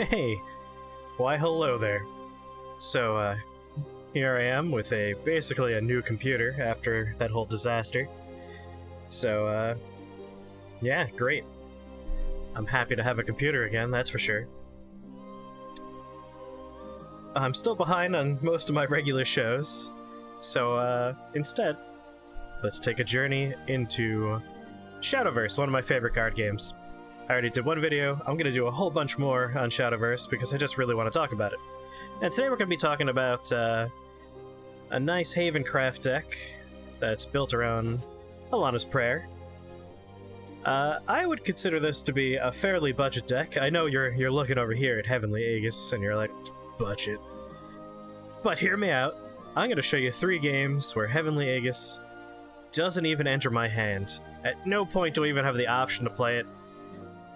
Hey, why hello there. So, here I am with basically a new computer after that whole disaster. So, yeah, great. I'm happy to have a computer again, that's for sure. I'm still behind on most of my regular shows, so, instead, let's take a journey into Shadowverse, one of my favorite card games. I already did one video. I'm gonna do a whole bunch more on Shadowverse because I just really want to talk about it. And today we're gonna be talking about a nice Havencraft deck that's built around Elana's Prayer. I would consider this to be a fairly budget deck. I know you're looking over here at Heavenly Aegis and you're like, budget. But hear me out. I'm gonna show you 3 games where Heavenly Aegis doesn't even enter my hand. At no point do I even have the option to play it.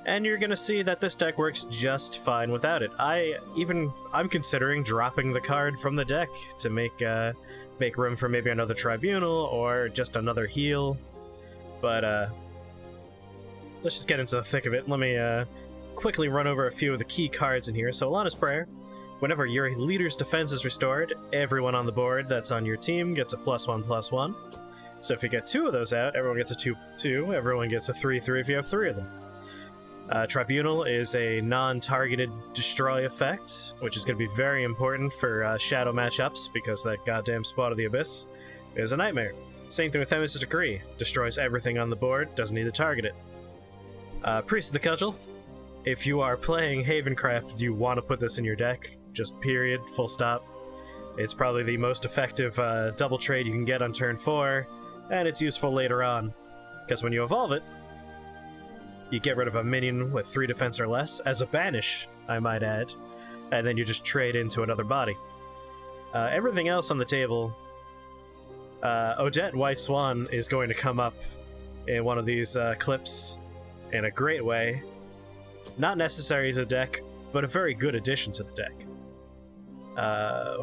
And you're gonna see that this deck works just fine without it. I'm considering dropping the card from the deck to make room for maybe another Tribunal or just another heal. But let's just get into the thick of it. Let me quickly run over a few of the key cards in here. So Elana's Prayer. Whenever your leader's defense is restored, everyone on the board that's on your team gets a +1/+1. So if you get 2 of those out, everyone gets a 2/2. Everyone gets a 3/3 if you have 3 of them. Tribunal is a non-targeted destroy effect, which is going to be very important for shadow matchups, because that goddamn Spot of the Abyss is a nightmare. Same thing with Themis' Decree. Destroys everything on the board, doesn't need to target it. Priest of the Cudgel. If you are playing Havencraft, you want to put this in your deck, just period, full stop. It's probably the most effective double trade you can get on turn 4, and it's useful later on, because when you evolve it, you get rid of a minion with 3 defense or less, as a banish, I might add, and then you just trade into another body. Everything else on the table, Odette White Swan is going to come up in one of these clips in a great way. Not necessary to the deck, but a very good addition to the deck.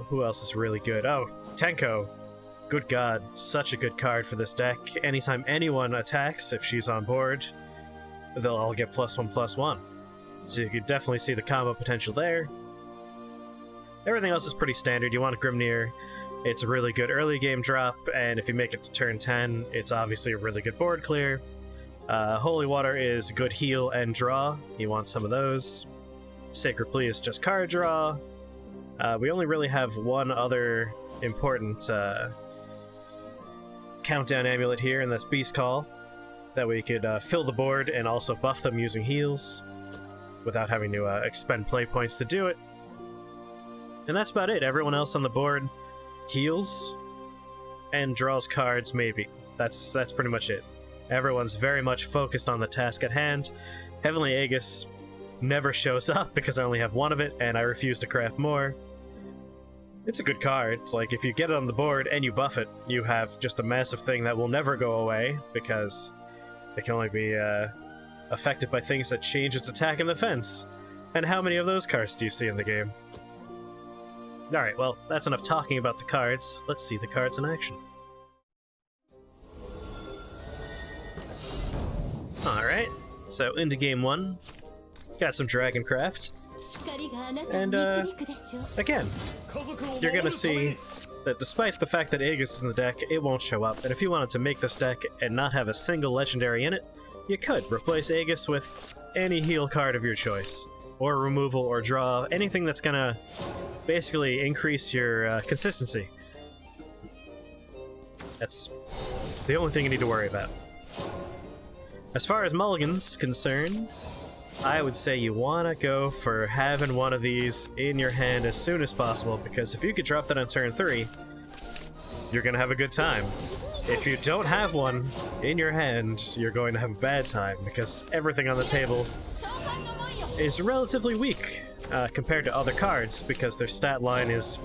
Who else is really good? Oh, Tenko. Good god, such a good card for this deck. Anytime anyone attacks, if she's on board, they'll all get +1/+1. So you could definitely see the combo potential there. Everything else is pretty standard. You want a Grimnir, it's a really good early game drop, and if you make it to turn 10, it's obviously a really good board clear. Holy Water is good heal and draw. You want some of those. Sacred Plea is just card draw. We only really have one other important countdown amulet here, and that's Beast Call. That way you could fill the board and also buff them using heals without having to expend play points to do it. And that's about it. Everyone else on the board heals and draws cards, maybe. That's pretty much it. Everyone's very much focused on the task at hand. Heavenly Aegis never shows up because I only have 1 of it and I refuse to craft more. It's a good card. Like, if you get it on the board and you buff it, you have just a massive thing that will never go away because it can only be affected by things that change its attack and defense. And how many of those cards do you see in the game? Alright, well, that's enough talking about the cards. Let's see the cards in action. Alright, so into game 1. Got some Dragoncraft. And, again, you're gonna see that despite the fact that Aegis is in the deck, it won't show up. And if you wanted to make this deck and not have a single legendary in it, you could replace Aegis with any heal card of your choice. Or removal or draw, anything that's gonna basically increase your consistency. That's the only thing you need to worry about. As far as mulligan's concerned, I would say you want to go for having one of these in your hand as soon as possible, because if you could drop that on turn 3, you're going to have a good time. If you don't have one in your hand, you're going to have a bad time, because everything on the table is relatively weak compared to other cards, because their stat line is,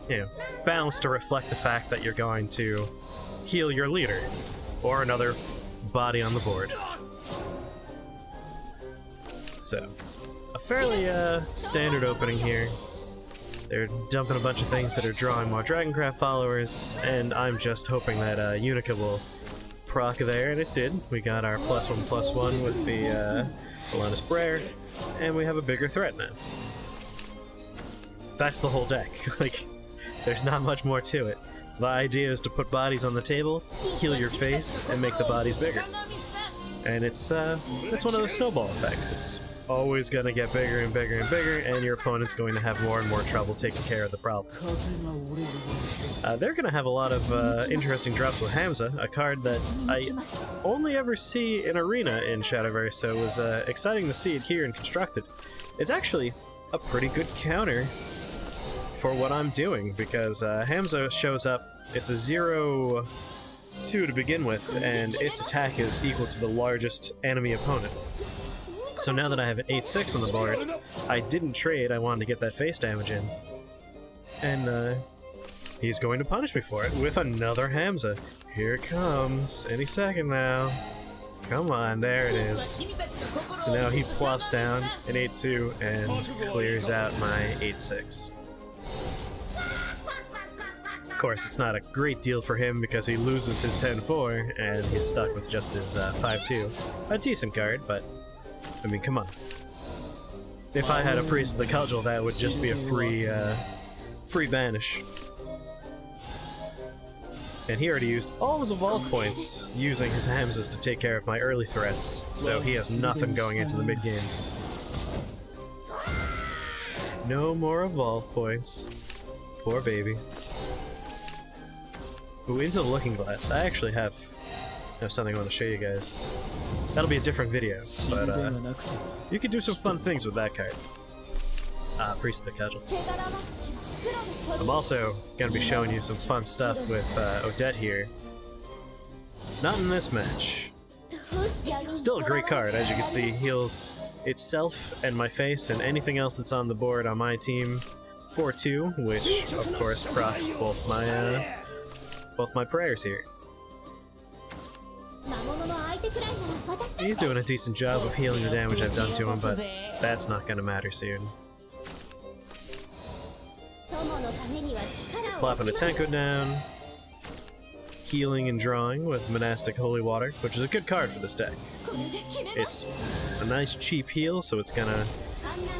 you know, balanced to reflect the fact that you're going to heal your leader, or another body on the board. So, a fairly standard opening here. They're dumping a bunch of things that are drawing more Dragoncraft followers, and I'm just hoping that Unica will proc there, and it did. We got our +1/+1 with the Elana Sprayer, and we have a bigger threat now. That's the whole deck. Like, there's not much more to it. The idea is to put bodies on the table, heal your face, and make the bodies bigger. And it's one of those snowball effects. It's always gonna get bigger and bigger and bigger, and your opponent's going to have more and more trouble taking care of the problem. They're gonna have a lot of interesting drops with Hamza, a card that I only ever see in Arena in Shadowverse, so it was exciting to see it here and constructed. It's actually a pretty good counter for what I'm doing, because Hamza shows up, it's a 0-2 to begin with, and its attack is equal to the largest enemy opponent. So now that I have an 8-6 on the board, I didn't trade, I wanted to get that face damage in. And he's going to punish me for it with another Hamza. Here it comes, any second now. Come on, there it is. So now he plops down an 8-2 and clears out my 8-6. Of course, it's not a great deal for him because he loses his 10-4 and he's stuck with just his 5-2. A decent card, but I mean, come on. If I had a Priest of the Cudgel, that would just be a free banish. And he already used all his evolve points using his Hamzas to take care of my early threats, so he has nothing going into the mid-game. No more evolve points. Poor baby. Ooh, into the Looking Glass. I actually have something I want to show you guys. That'll be a different video, but you can do some fun things with that card. Priest of the Cudgel. I'm also going to be showing you some fun stuff with Odette here. Not in this match. Still a great card, as you can see, heals itself and my face and anything else that's on the board on my team 4-2, which of course procs both my prayers here. He's doing a decent job of healing the damage I've done to him, but that's not going to matter soon. Plopping a Tenko down, healing and drawing with Monastic Holy Water, which is a good card for this deck. It's a nice cheap heal, so it's gonna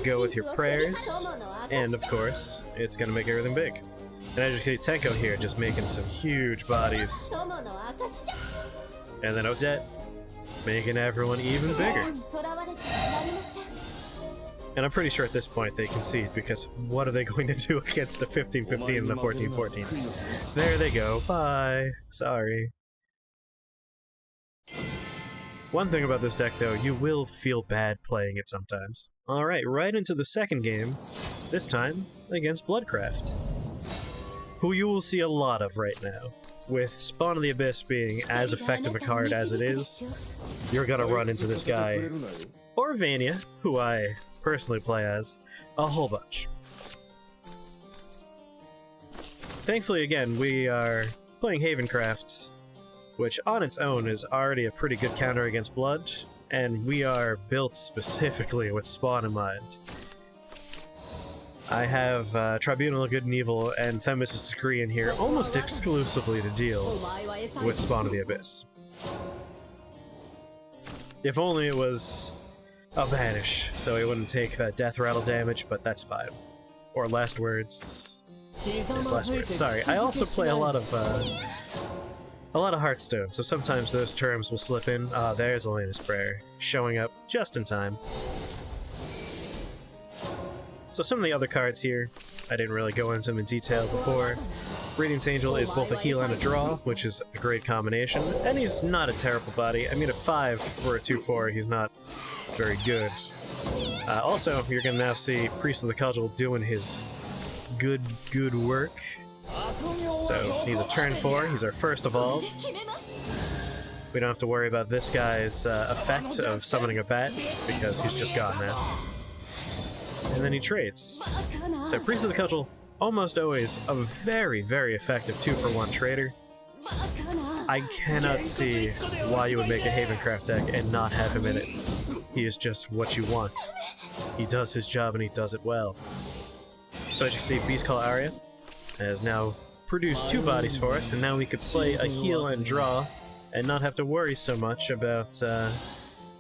go with your prayers, and of course, it's gonna make everything big. And as you can see, Tenko here just making some huge bodies. And then Odette making everyone even bigger. And I'm pretty sure at this point they concede, because what are they going to do against a 15-15 and a 14-14? There they go. Bye. Sorry. One thing about this deck, though, you will feel bad playing it sometimes. Alright, right into the second game, this time against Bloodcraft, who you will see a lot of right now. With Spawn of the Abyss being as effective a card as it is, you're gonna run into this guy, or Vania, who I personally play as, a whole bunch. Thankfully, again, we are playing Havencraft, which on its own is already a pretty good counter against Blood, and we are built specifically with Spawn in mind. I have Tribunal of Good and Evil and Themis' Decree in here almost exclusively to deal with Spawn of the Abyss. If only it was a banish, so he wouldn't take that death rattle damage, but that's fine. Or Last Words. Yes, Last Words. Sorry, I also play a lot of Hearthstone, so sometimes those terms will slip in. Ah, there's Elena's Prayer, showing up just in time. So some of the other cards here, I didn't really go into them in detail before. Radiance Angel is both a heal and a draw, which is a great combination, and he's not a terrible body. I mean, a 5 for a 2-4, he's not very good. Also, you're gonna now see Priest of the Cudgel doing his good work. So, he's a turn 4, he's our first evolve. We don't have to worry about this guy's effect of summoning a bat, because he's just gone now. And then he trades. So Priest of the Cudgel, almost always a very, very effective 2-for-1 trader. I cannot see why you would make a Havencraft deck and not have him in it. He is just what you want. He does his job and he does it well. So as you see, Beast Call Aria has now produced 2 bodies for us, and now we could play a heal and draw and not have to worry so much about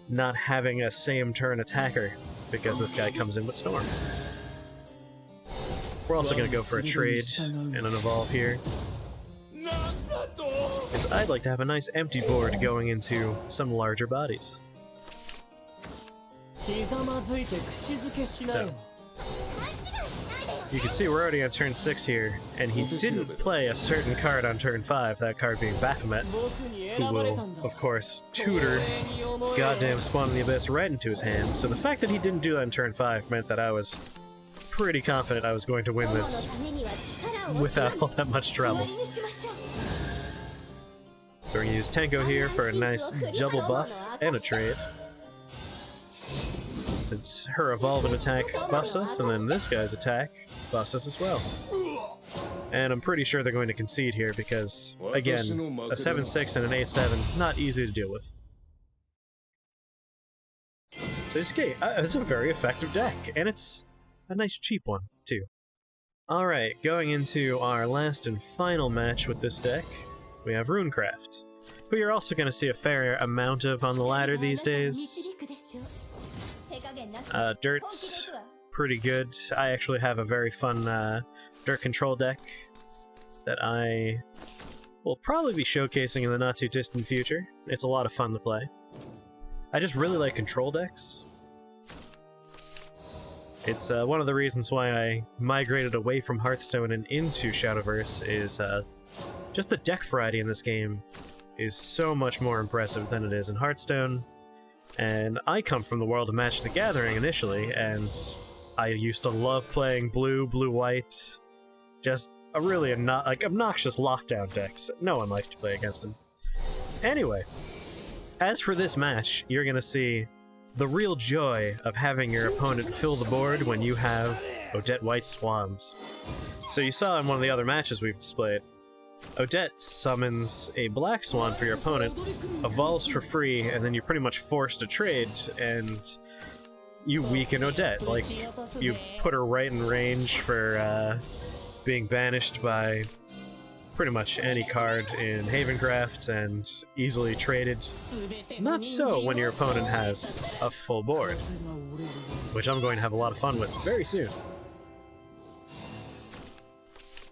not having a same turn attacker because this guy comes in with Storm. We're also going to go for a trade and an evolve here, because I'd like to have a nice empty board going into some larger bodies. So, you can see we're already on turn 6 here, and he didn't play a certain card on turn 5, that card being Baphomet, who will, of course, tutor goddamn Spawn in the Abyss right into his hand. So the fact that he didn't do that on turn 5 meant that I was pretty confident I was going to win this without all that much trouble. So we're going to use Tenko here for a nice double buff and a trade, since her evolve and attack buffs us, and then this guy's attack buffs us as well. And I'm pretty sure they're going to concede here because, again, a 7-6 and an 8-7, not easy to deal with. So it's a very effective deck, and it's a nice cheap one, too. Alright, going into our last and final match with this deck, we have Runecraft, who you're also going to see a fair amount of on the ladder these days. Dirt's pretty good. I actually have a very fun dirt control deck that I will probably be showcasing in the not too distant future. It's a lot of fun to play. I just really like control decks. It's one of the reasons why I migrated away from Hearthstone and into Shadowverse is just the deck variety in this game is so much more impressive than it is in Hearthstone. And I come from the world of Magic the Gathering initially, and I used to love playing blue, blue-white, just a really obnoxious lockdown decks. No one likes to play against them. Anyway, as for this match, you're going to see the real joy of having your opponent fill the board when you have Odette White Swans. So you saw in one of the other matches we've displayed, Odette summons a black swan for your opponent, evolves for free, and then you're pretty much forced to trade, and you weaken Odette. Like, you put her right in range for being banished by pretty much any card in Havencraft and easily traded. Not so when your opponent has a full board, which I'm going to have a lot of fun with very soon.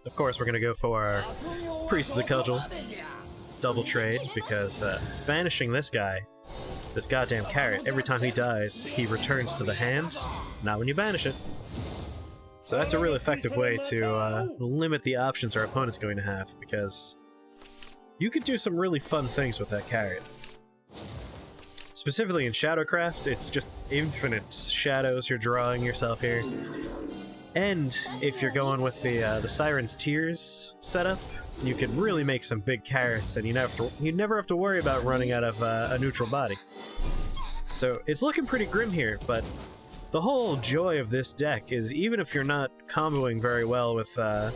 Of course, we're going to go for our Priest of the Cudgel double trade, because banishing this guy, this goddamn carrot, every time he dies, he returns to the hand, not when you banish it. So that's a really effective way to limit the options our opponent's going to have, because you could do some really fun things with that carrot. Specifically in Shadowcraft, it's just infinite shadows you're drawing yourself here. And if you're going with the Siren's Tears setup, you can really make some big carrots, and you never have to worry about running out of a neutral body. So it's looking pretty grim here, but the whole joy of this deck is even if you're not comboing very well with the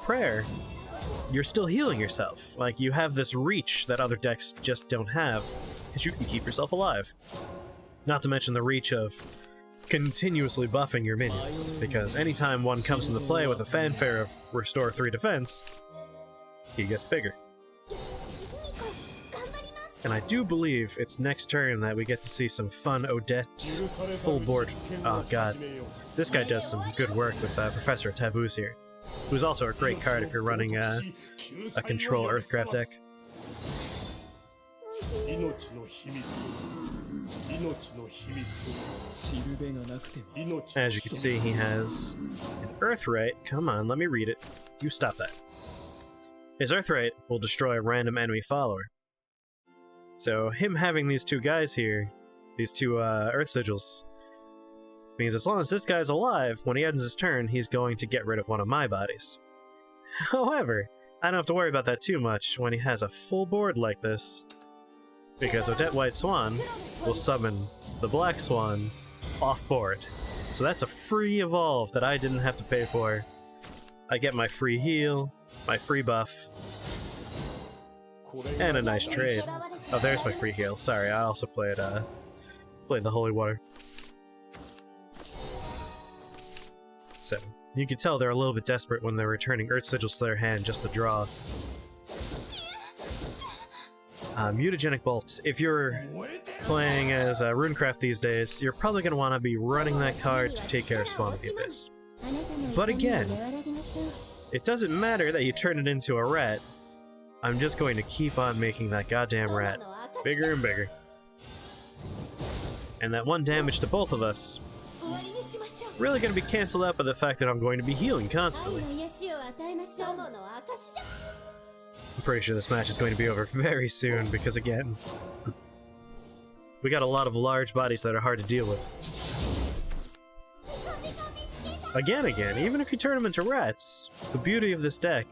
prayer, you're still healing yourself. Like, you have this reach that other decks just don't have, because you can keep yourself alive. Not to mention the reach of continuously buffing your minions, because anytime one comes into play with a fanfare of Restore 3 defense, he gets bigger. And I do believe it's next turn that we get to see some fun Odette full board. Oh god. This guy does some good work with Professor Taboos here, who's also a great card if you're running a control Earthcraft deck. As you can see, he has an Earthright. Come on, let me read it. You stop that. His Earthright will destroy a random enemy follower. So him having these two guys here, these two Earth Sigils, means as long as this guy's alive, when he ends his turn, he's going to get rid of one of my bodies. However, I don't have to worry about that too much when he has a full board like this, because Odette White Swan will summon the Black Swan off-board. So that's a free evolve that I didn't have to pay for. I get my free heal, my free buff, and a nice trade. Oh, there's my free heal. Sorry, I also played the Holy Water. So, you can tell they're a little bit desperate when they're returning Earth Sigils to their hand just to draw. Mutagenic Bolt. If you're playing as Runecraft these days, you're probably going to want to be running that card to take care of Spawn of the Abyss. But again, it doesn't matter that you turn it into a rat. I'm just going to keep on making that goddamn rat bigger and bigger. And that 1 damage to both of us really going to be cancelled out by the fact that I'm going to be healing constantly. I'm pretty sure this match is going to be over very soon because, again, we got a lot of large bodies that are hard to deal with. Again, even if you turn them into rats, the beauty of this deck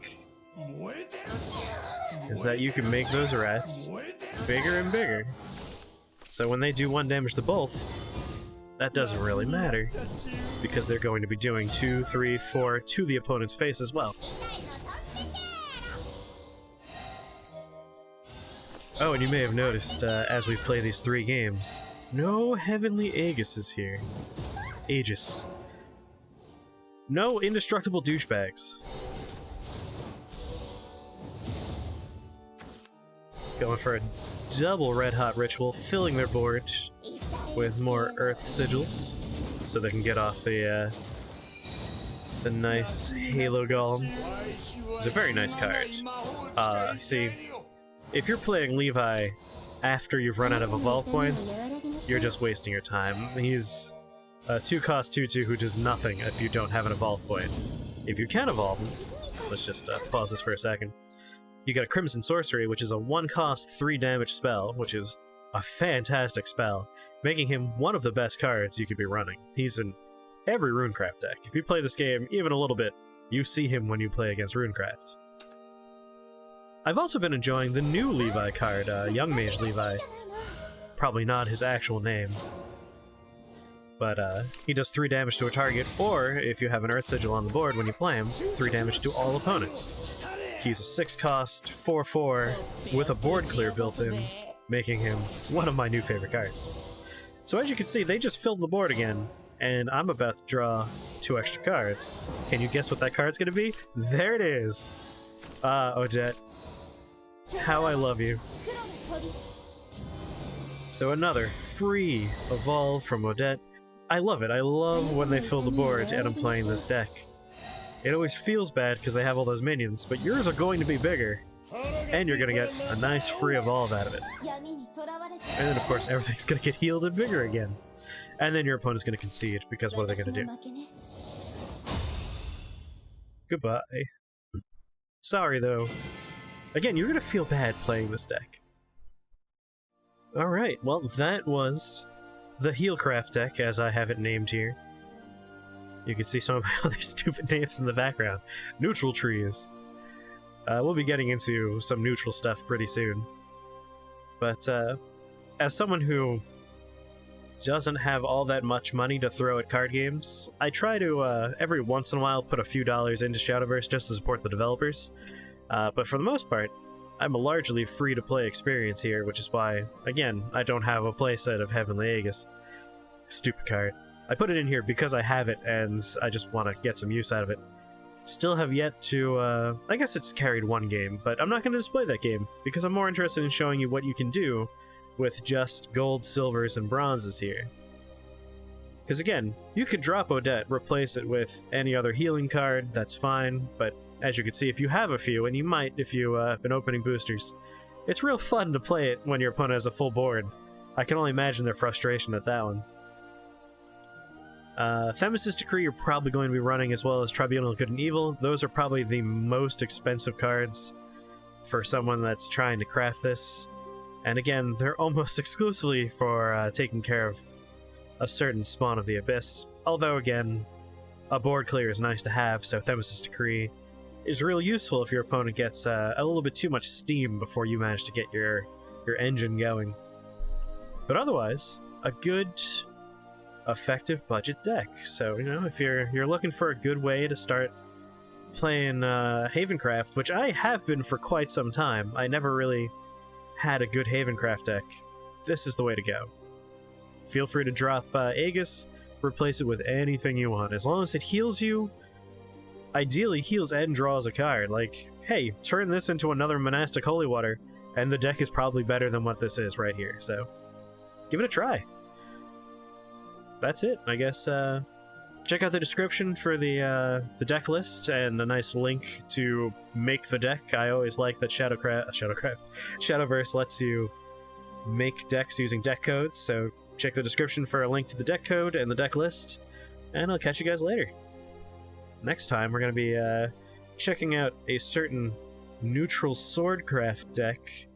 is that you can make those rats bigger and bigger. So when they do 1 damage to both, that doesn't really matter, because they're going to be doing 2, 3, 4 to the opponent's face as well. Oh, and you may have noticed, as we play these 3 games, no Heavenly Aegises here. Aegis. No indestructible douchebags. Going for a double Red Hot Ritual, filling their board with more Earth Sigils, so they can get off the nice Halo Golem. It's a very nice card. See, if you're playing Levi after you've run out of evolve points, you're just wasting your time. He's a 2-cost 2/2 who does nothing if you don't have an evolve point. If you can evolve him, let's just pause this for a second. You got a Crimson Sorcery, which is a 1-cost 3 damage spell, which is a fantastic spell, making him one of the best cards you could be running. He's in every Runecraft deck. If you play this game even a little bit, you see him when you play against Runecraft. I've also been enjoying the new Levi card, Young Mage Levi. Probably not his actual name. But he does 3 damage to a target, or if you have an Earth Sigil on the board when you play him, 3 damage to all opponents. He's a 6-cost 4/4 with a board clear built in, making him one of my new favorite cards. So as you can see, they just filled the board again, and I'm about to draw 2 extra cards. Can you guess what that card's gonna be? There it is! Odette. How I love you. So another free evolve from Odette. I love it. I love when they fill the board and I'm playing this deck. It always feels bad because they have all those minions, but yours are going to be bigger, and you're going to get a nice free evolve out of it. And then, of course, everything's going to get healed and bigger again. And then your opponent's going to concede, because what are they going to do? Goodbye. Sorry, though. Again, you're going to feel bad playing this deck. Alright, well, that was the Healcraft deck, as I have it named here. You can see some of my other stupid names in the background. Neutral trees. We'll be getting into some neutral stuff pretty soon. But, as someone who doesn't have all that much money to throw at card games, I try to, every once in a while, put a few dollars into Shadowverse just to support the developers. But for the most part, I'm a largely free-to-play experience here, which is why, again, I don't have a playset of Heavenly Aegis. Stupid card. I put it in here because I have it, and I just want to get some use out of it. Still have yet to, I guess it's carried 1 game, but I'm not going to display that game, because I'm more interested in showing you what you can do with just gold, silvers, and bronzes here. Because again, you could drop Odette, replace it with any other healing card, that's fine, but as you can see, if you have a few, and you might if you've been opening boosters, it's real fun to play it when your opponent has a full board. I can only imagine their frustration at that one. Themis' Decree you're probably going to be running, as well as Tribunal of Good and Evil. Those are probably the most expensive cards for someone that's trying to craft this. And again, they're almost exclusively for taking care of a certain Spawn of the Abyss. Although again, a board clear is nice to have, so Themis' Decree is real useful if your opponent gets a little bit too much steam before you manage to get your engine going. But otherwise, a good, effective budget deck. So, you know, if you're looking for a good way to start playing Havencraft, which I have been for quite some time, I never really had a good Havencraft deck, this is the way to go. Feel free to drop Aegis, replace it with anything you want. As long as it heals you, ideally heals and draws a card. Like, hey, turn this into another Monastic Holy Water, And the deck is probably better than what this is right here, so give it a try. That's it, I guess. Check out the description for the deck list and a nice link to make the deck. I always like that Shadowverse lets you make decks using deck codes, so check the description for a link to the deck code and the deck list, and I'll catch you guys later. Next time, we're going to be checking out a certain neutral swordcraft deck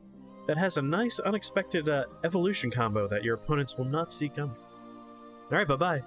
that has a nice unexpected evolution combo that your opponents will not see coming. Alright, bye-bye.